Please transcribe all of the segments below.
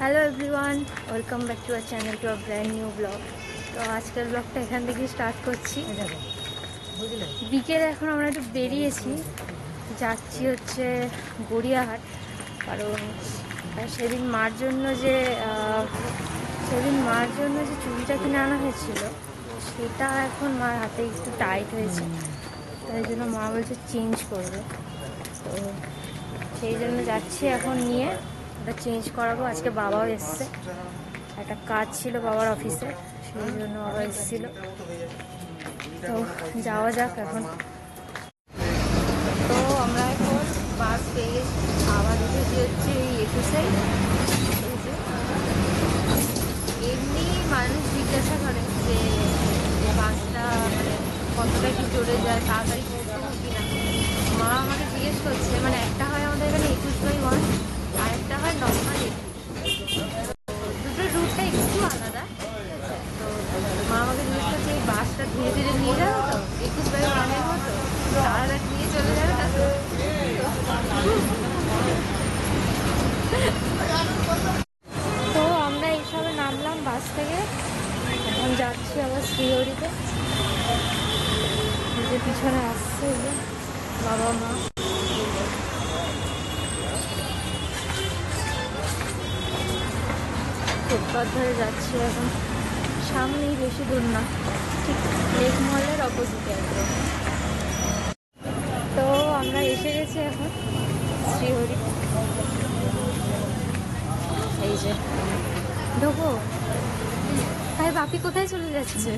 Hello everyone, welcome back to our channel, to our brand new blog. তো আজকের ব্লগটা এখান থেকে স্টার্ট করছি। বিকেলে এখন আমরা একটু বেরিয়েছি, যাচ্ছি হচ্ছে গড়িয়াহাট। কারণ সেদিন মার জন্য যে চুড়িটা কিনে আনা হয়েছিল, সেটা এখন মার হাতে একটু টাইট হয়েছে, তাই জন্য মা বলছে চেঞ্জ করবে। তো সেই জন্য যাচ্ছি এখন নিয়ে, ওটা চেঞ্জ করাবো। আজকে বাবাও এসছে, একটা কাজ ছিল বাবার অফিসে, সেই জন্য বাবা এসেছিল। তো যাওয়া যাক এখন। তো আমরা এখন বাস পেয়ে গেছি, আবার উঠেছি হচ্ছে এই 21-এ। এমনি মানুষ জিজ্ঞাসা করে যে বাসটা মানে কতটা কি চলে যায়, তাড়াতাড়ি পৌঁছাবো কিনা। মা আমাকে জিজ্ঞেস করছে, মানে একটা হয় আমাদের এখানে 21/1 আর একটা হয় নর্মাল 21। দুটোর রুটটা একটু আলাদা। তো মা আমাকে জিজ্ঞেস করছে এই বাসটা ধীরে ধীরে নিয়ে যাবে তো 21/1-এর মতো, তাড়াতাড়ি নিয়ে চলে যাবে না তো। তো আমরা এইসবে নামলাম বাস থেকে, এখন যাচ্ছি আবার শ্রীহরিতে। যে পিছনে আসছে যে বাবা মা। ফুটপাথ ধরে যাচ্ছি এখন, সামনেই, বেশি দূর না, ঠিক লেক মলের অপোজিটে একদম। তো আমরা এসে গেছি এখন শ্রীহরি। এই যে ঢোকো। তাই বাপি কোথায় চলে যাচ্ছে?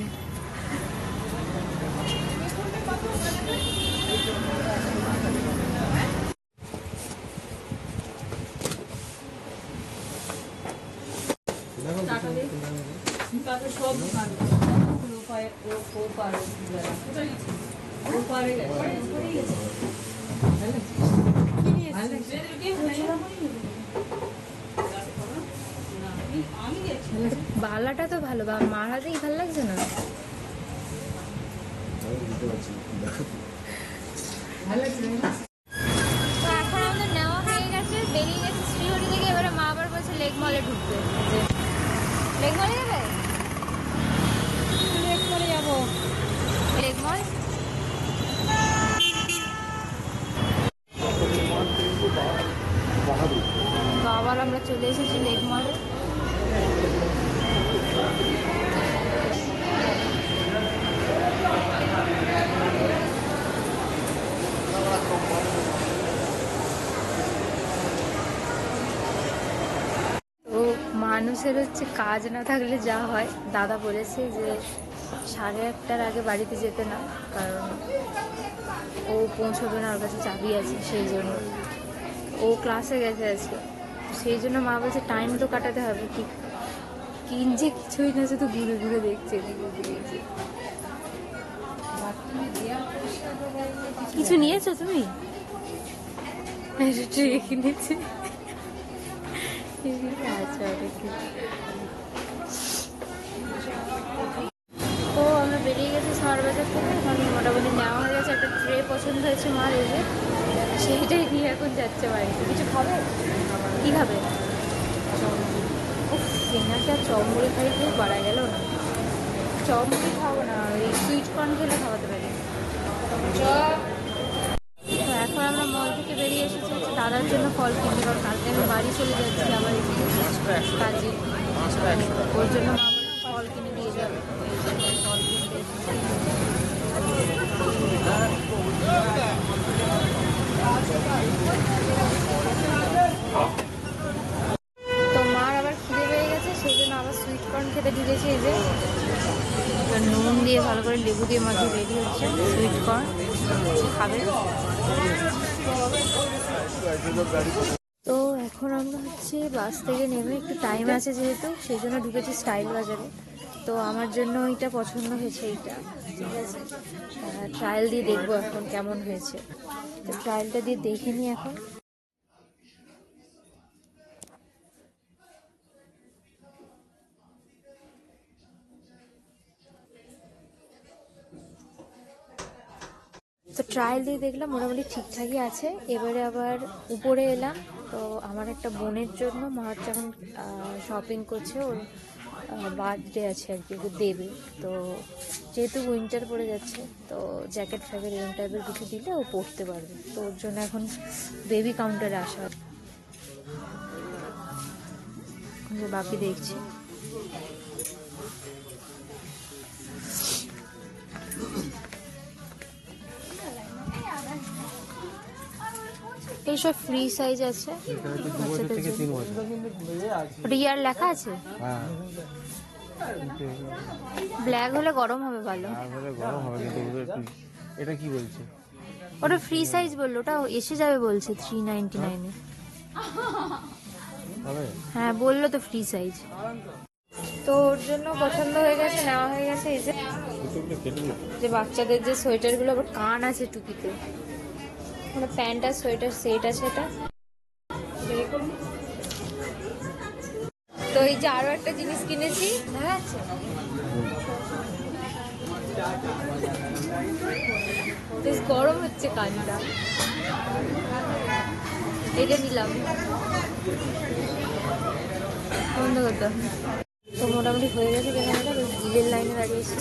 বালাটা তো ভালো, মার হাতেই ভালো লাগছে না। তো এখন আমাদের নেওয়া হয়ে গেছে, বেরিয়ে গেছে শ্রীহরি থেকে। এবারে মা আবার বলছে লেক মলে ঢুকবে। লেক মলে যাবে? লেক মলে যাবো। লেক মল তো আবার আমরা চলে এসেছি লেক মলে। তো মানুষের হচ্ছে কাজ না থাকলে যা হয়, দাদা বলেছে যে 1:30টার আগে বাড়িতে যেতে না, কারণ ও পৌঁছবে না, ওর কাছে চাবি আছে, সেই জন্য। ও ক্লাসে গেছে আজকে, সেই জন্য মা বলছে টাইম তো কাটাতে হবে। ঠিক কিনছে কিছুই না, শুধু ঘুরে ঘুরে দেখছে, কিছু নিয়েছো তুমি? ট্রে কিনেছি। আচ্ছা, তো আমরা বেরিয়ে গেছি শহর বাজার থেকে। এখন মোটামুটি নেওয়া হয়ে গেছে, একটা ট্রে পছন্দ হয়েছে মার, এই যে সেইটাই নিয়ে এখন যাচ্ছে বাড়িতে। কিছু খাবে? কী খাবে? কেনাটা চমড়ি খাই খেয়ে পারা গেল না। চমড়ি খাবো না, এই সুইট কর্ন খেলে খাওয়াতে পারি। তো এখন আমরা মল থেকে বেরিয়ে এসেছি হচ্ছে দাদার জন্য ফল কিনতে, কারণ কালকে আমি বাড়ি চলে যাচ্ছি আমার একটু কাজে। ওর জন্য মা ফল কিনে দিয়ে যাবে, ফল কিনতে এসেছি। তো মার আবার খিদে পেয়ে গেছে, সেই জন্য আবার সুইট কর্ন খেতে ঢুকেছে। এই যে নুন দিয়ে ভালো করে লেবু দিয়ে মাখিয়ে রেডি হচ্ছে সুইট কর্ন, খাবে। তো এখন আমরা হচ্ছে বাস থেকে নেমে, একটু টাইম আছে যেহেতু, সেই জন্য ঢুকেছি স্টাইল বাজারে। তো আমার জন্য এইটা পছন্দ হয়েছে, এইটা ঠিক আছে। ট্রায়াল দিয়ে দেখবো এখন কেমন হয়েছে। তো ট্রায়ালটা দিয়ে দেখে নিই এখন। তো ট্রায়াল দিয়ে দেখলাম মোটামুটি ঠিকঠাকই আছে। এবারে আবার উপরে এলাম, তো আমার একটা বোনের জন্য মা হচ্ছে এখন শপিং করছে, ওর বার্থডে আছে আর কি, ওকে দেবে। তো যেহেতু উইন্টার পড়ে যাচ্ছে, তো জ্যাকেট ফ্যাকেট এরকম টাইপের কিছু দিলে ও পরতে পারবে। তো ওর জন্য এখন বেবি কাউন্টারে আসা, বাকি দেখছি। এইসব ফ্রি সাইজ আছে রিয়ার লেখা আছে। ব্ল্যাক হলে গরম হবে, ভালো গরম হবে, কিন্তু এটা কি বলছে? ওটা ফ্রি সাইজ বললো, ওটা এসে যাবে বলছে 399-এ। হ্যাঁ বললো তো ফ্রি সাইজ। তো ওর জন্য পছন্দ হয়ে গেছে, নেওয়া হয়ে গেছে। এই যে বাচ্চাদের যে সোয়েটারগুলো, আবার কান আছে টুপিতে, মানে প্যান্ট আর সোয়েটার সেট আছে এটা। তো এই যে আরো একটা জিনিস কিনেছি, দেখা যাচ্ছে বেশ গরম হচ্ছে কানটা, এটা নিলাম বন্ধ করতাম। তো মোটামুটি হয়ে গেছে কেনাকাটা, বিলের লাইনে দাঁড়িয়েছি।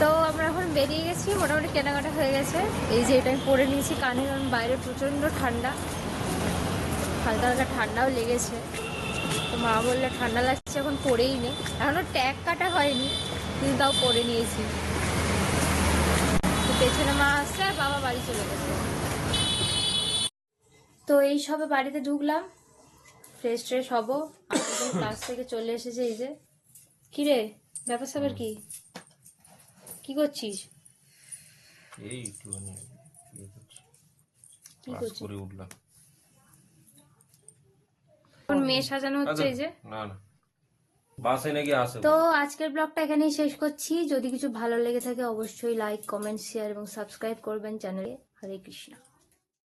তো আমরা এখন বেরিয়ে গেছি, মোটামুটি কেনাকাটা হয়ে গেছে। এই যে এটা আমি পরে নিয়েছি কানে, কারণ বাইরে প্রচণ্ড ঠান্ডা, হালকা হালকা ঠান্ডাও লেগেছে। তো মা বললে ঠান্ডা লাগছে, এখন পরেই নে। এখনও ট্যাগ কাটা হয়নি, কিন্তু তাও পরে নিয়েছি। তো পেছনে মা আসছে আর বাবা বাড়ি চলে গেছে। তো এই সবে বাড়িতে ঢুকলাম, ফ্রেশ ট্রেশ হবো। ক্লাস থেকে চলে এসেছে। এই যে কিরে ব্যাপার স্যাপার কি, কি করছিস? এই একটুখানি কি করছিস? করে উঠলাম। এখন মেয়ে সাজানো হচ্ছে। এই যে না না বাসে নাকি আসে। তো আজকের ব্লগটা এখানেই শেষ করছি। যদি কিছু ভালো লেগে থাকে অবশ্যই লাইক, কমেন্ট, শেয়ার এবং সাবস্ক্রাইব করবেন চ্যানেলে। হরে কৃষ্ণ।